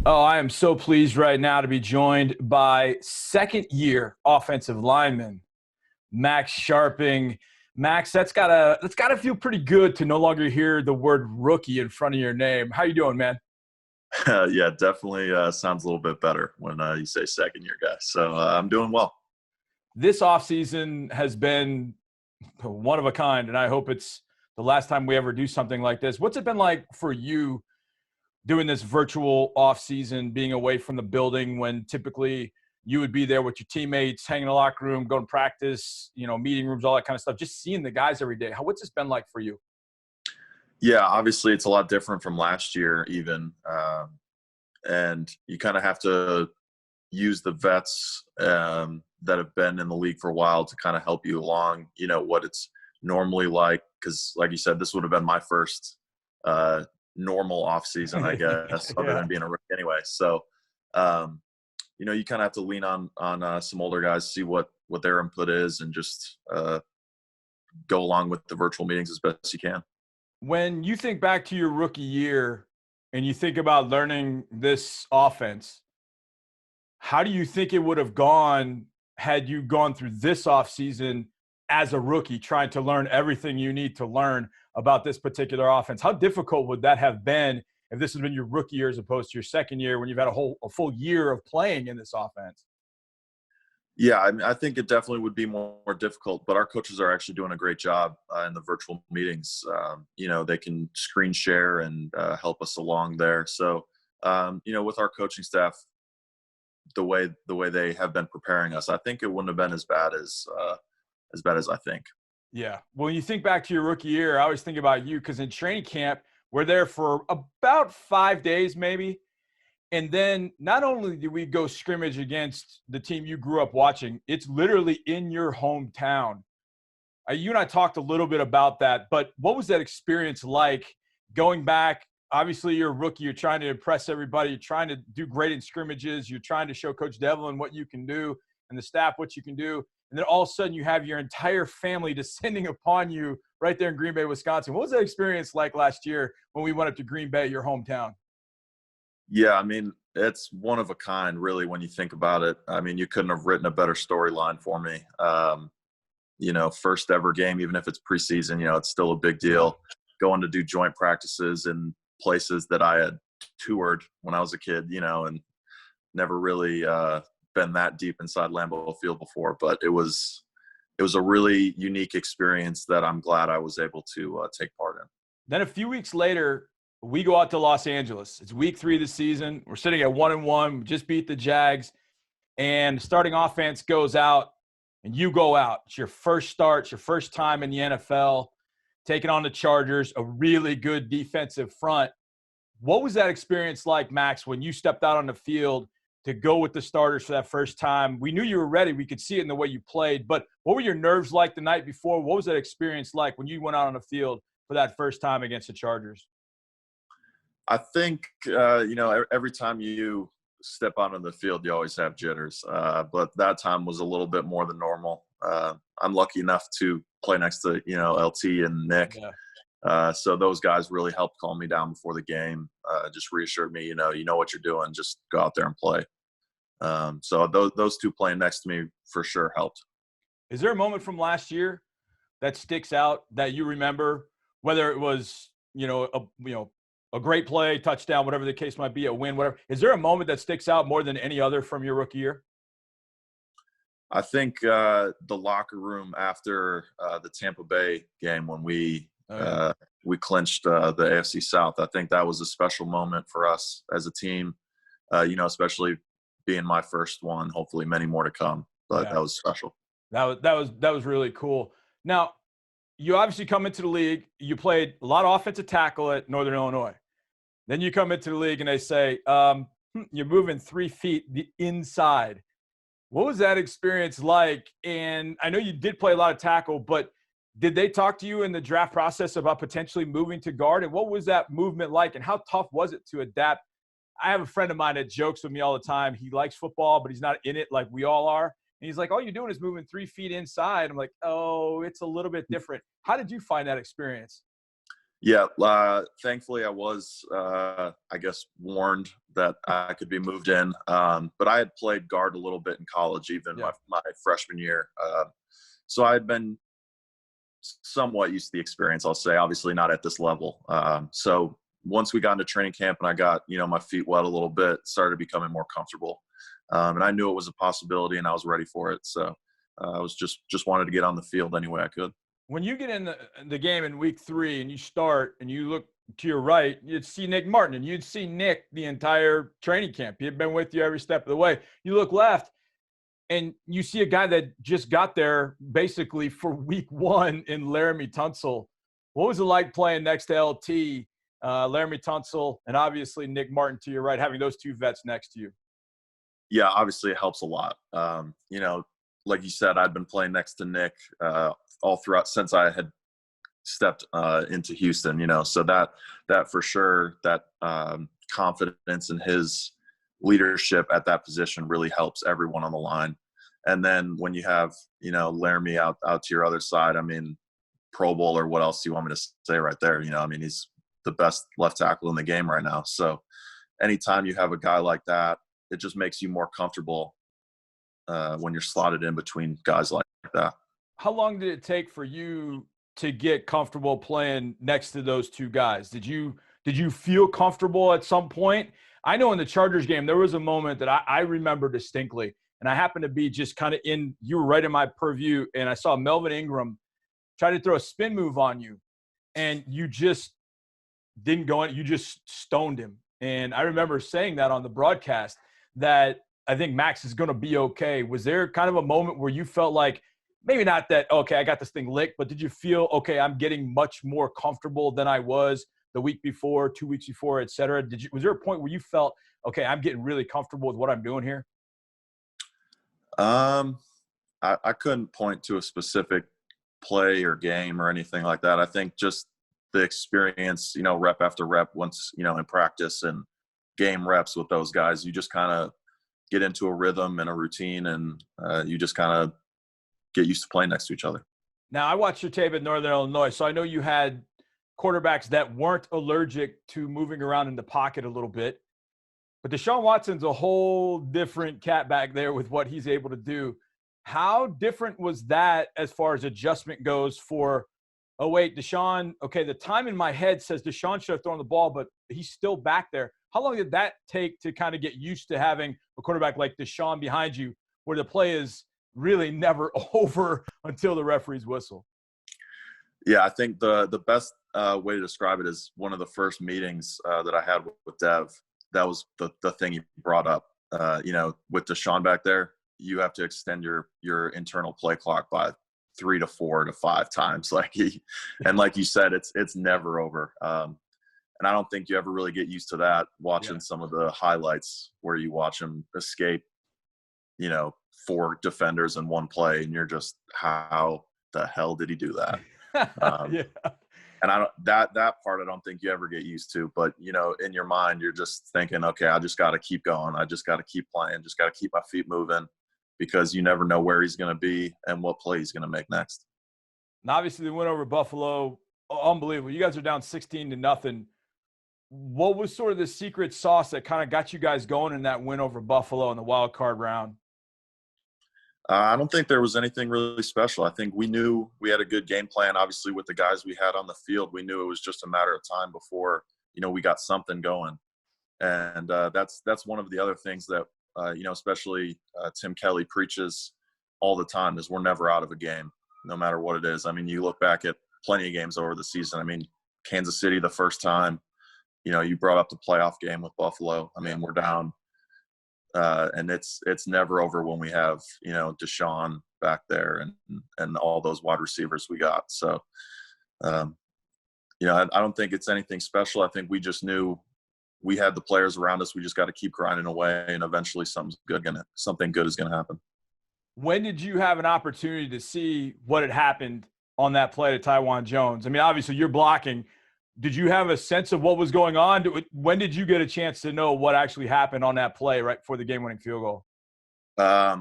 Oh, I am so pleased right now to be joined by second-year offensive lineman Max Scharping. Max, that's gotta feel pretty good to no longer hear the word rookie in front of your name. How you doing, man? Yeah, definitely sounds a little bit better when you say second year guy. So I'm doing well. This offseason has been one of a kind, and I hope it's the last time we ever do something like this. What's it been like for you doing this virtual off season, being away from the building when typically you would be there with your teammates, hanging in the locker room, going to practice, meeting rooms, all that kind of stuff, just seeing the guys every day? What's this been like for you? Yeah, obviously it's a lot different from last year, even, and you kind of have to use the vets that have been in the league for a while to kind of help you along. You know what it's normally like, because like you said, this would have been my first normal off season, I guess, other Yeah. than being a rookie anyway. So um, you kind of have to lean on some older guys, see what their input is, and just go along with the virtual meetings as best you can. When you think back to your rookie year and you think about learning this offense, how do you think it would have gone had you gone through this offseason as a rookie, trying to learn everything you need to learn about this particular offense? How difficult would that have been if this has been your rookie year as opposed to your second year when you've had a full year of playing in this offense? Yeah, I mean, I think it definitely would be more difficult, but our coaches are actually doing a great job in the virtual meetings. They can screen share and help us along there. So, with our coaching staff, the way they have been preparing us, I think it wouldn't have been as bad as I think. Yeah. Well, when you think back to your rookie year, I always think about you because in training camp, we're there for about 5 days, maybe. And then not only do we go scrimmage against the team you grew up watching, it's literally in your hometown. You and I talked a little bit about that, but what was that experience like going back? Obviously, you're a rookie. You're trying to impress everybody. You're trying to do great in scrimmages. You're trying to show Coach Devlin what you can do and the staff what you can do. And then all of a sudden, you have your entire family descending upon you right there in Green Bay, Wisconsin. What was that experience like last year when we went up to Green Bay, your hometown? Yeah, I mean, it's one of a kind, really, when you think about it. I mean, you couldn't have written a better storyline for me. First ever game, even if it's preseason, it's still a big Yeah. deal. Going to do joint practices in places that I had toured when I was a kid, and never really been that deep inside Lambeau Field before. But it was a really unique experience that I'm glad I was able to take part in. Then a few weeks later, we go out to Los Angeles. It's week 3 of the season. We're sitting at 1-1. We just beat the Jags. And starting offense goes out, and you go out. It's your first start. It's your first time in the NFL, taking on the Chargers, a really good defensive front. What was that experience like, Max, when you stepped out on the field to go with the starters for that first time? We knew you were ready. We could see it in the way you played. But what were your nerves like the night before? What was that experience like when you went out on the field for that first time against the Chargers? I think every time you step out on the field, you always have jitters, but that time was a little bit more than normal. I'm lucky enough to play next to LT and Nick, Yeah. so those guys really helped calm me down before the game. Just reassured me, you know what you're doing. Just go out there and play. So those two playing next to me for sure helped. Is there a moment from last year that sticks out that you remember, whether it was, a great play, touchdown, whatever the case might be, a win, whatever? Is there a moment that sticks out more than any other from your rookie year? I think the locker room after the Tampa Bay game when Oh, yeah. we clinched the AFC South. I think that was a special moment for us as a team. Especially being my first one. Hopefully, many more to come. But Yeah. that was special. That was really cool. Now, you obviously come into the league. You played a lot of offensive tackle at Northern Illinois. Then you come into the league and they say, you're moving 3 feet the inside. What was that experience like? And I know you did play a lot of tackle, but did they talk to you in the draft process about potentially moving to guard? And what was that movement like? And how tough was it to adapt? I have a friend of mine that jokes with me all the time. He likes football, but he's not in it like we all are. And he's like, all you're doing is moving 3 feet inside. I'm like, oh, it's a little bit different. How did you find that experience? Yeah, thankfully I was, I guess, warned that I could be moved in. But I had played guard a little bit in college, even my freshman year. So I had been somewhat used to the experience, I'll say, obviously not at this level. So once we got into training camp and I got, my feet wet a little bit, started becoming more comfortable. And I knew it was a possibility and I was ready for it. So I was just wanted to get on the field any way I could. When you get in the game in week 3 and you start and you look to your right, you'd see Nick Martin, and you'd see Nick the entire training camp. He had been with you every step of the way. You look left and you see a guy that just got there basically for week 1 in Laremy Tunsil. What was it like playing next to LT, Laremy Tunsil, and obviously Nick Martin to your right, having those two vets next to you? Yeah, obviously it helps a lot. Like you said, I'd been playing next to Nick all throughout since I had stepped into Houston, so that for sure, that confidence in his leadership at that position really helps everyone on the line. And then when you have, Laremy out to your other side, I mean, Pro Bowl, or what else do you want me to say right there? He's the best left tackle in the game right now. So anytime you have a guy like that, it just makes you more comfortable when you're slotted in between guys like that. How long did it take for you to get comfortable playing next to those two guys? Did you feel comfortable at some point? I know in the Chargers game, there was a moment that I remember distinctly, and I happened to be just kind of you were right in my purview, and I saw Melvin Ingram try to throw a spin move on you, and you just didn't go in. You just stoned him. And I remember saying that on the broadcast, that I think Max is going to be okay. Was there kind of a moment where you felt like, maybe not that, okay, I got this thing licked, but did you feel, okay, I'm getting much more comfortable than I was the week before, 2 weeks before, et cetera? Was there a point where you felt, okay, I'm getting really comfortable with what I'm doing here? I couldn't point to a specific play or game or anything like that. I think just the experience, rep after rep, once, in practice and game reps with those guys, you just kind of get into a rhythm and a routine, and you just kind of get used to playing next to each other. Now, I watched your tape at Northern Illinois, so I know you had quarterbacks that weren't allergic to moving around in the pocket a little bit. But Deshaun Watson's a whole different cat back there with what he's able to do. How different was that as far as adjustment goes for, oh, wait, Deshaun, okay, the time in my head says Deshaun should have thrown the ball, but he's still back there. How long did that take to kind of get used to having a quarterback like Deshaun behind you, where the play is really never over until the referee's whistle? Yeah, I think the best way to describe it is one of the first meetings that I had with Dev. That was the thing he brought up. With Deshaun back there, you have to extend your internal play clock by 3 to 4 to 5 times. Like you said, it's never over. And I don't think you ever really get used to that watching some of the highlights where you watch him escape, 4 defenders in one play, and you're just, how the hell did he do that? And that part I don't think you ever get used to. But, in your mind, you're just thinking, okay, I just got to keep going. I just got to keep playing. Just got to keep my feet moving, because you never know where he's going to be and what play he's going to make next. And obviously, they went over Buffalo. Unbelievable. You guys are down 16-0. What was sort of the secret sauce that kind of got you guys going in that win over Buffalo in the wild card round? I don't think there was anything really special. I think we knew we had a good game plan. Obviously, with the guys we had on the field, we knew it was just a matter of time before, we got something going. And that's one of the other things that, especially Tim Kelly preaches all the time, is we're never out of a game, no matter what it is. I mean, you look back at plenty of games over the season. I mean, Kansas City the first time, you brought up the playoff game with Buffalo. I mean, we're down. And it's never over when we have, Deshaun back there and all those wide receivers we got. So, I don't think it's anything special. I think we just knew we had the players around us. We just got to keep grinding away, and eventually something good is going to happen. When did you have an opportunity to see what had happened on that play to Taiwan Jones? I mean, obviously you're blocking. Did you have a sense of what was going on? When did you get a chance to know what actually happened on that play right before the game-winning field goal? I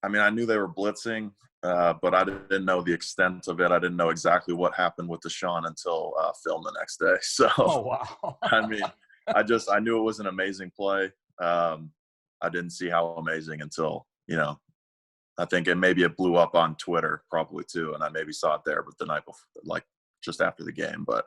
mean, I knew they were blitzing, but I didn't know the extent of it. I didn't know exactly what happened with Deshaun until film the next day. So, oh, wow. I mean, I knew it was an amazing play. I didn't see how amazing until, I think maybe it blew up on Twitter probably too. And I maybe saw it there, but the night before, like just after the game. But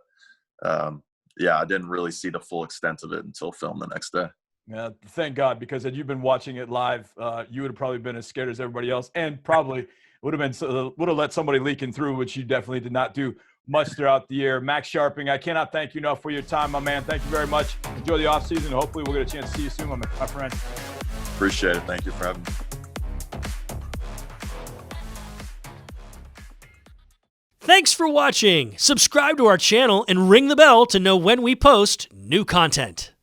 yeah, I didn't really see the full extent of it until film the next day. Yeah, thank God, because had you been watching it live, you would have probably been as scared as everybody else, and probably would have let somebody leaking through, which you definitely did not do much throughout the year. Max Scharping, I cannot thank you enough for your time, my man. Thank you very much. Enjoy the offseason. Hopefully we'll get a chance to see you soon, my friend. Appreciate it. Thank you for having me. Thanks for watching. Subscribe to our channel and ring the bell to know when we post new content.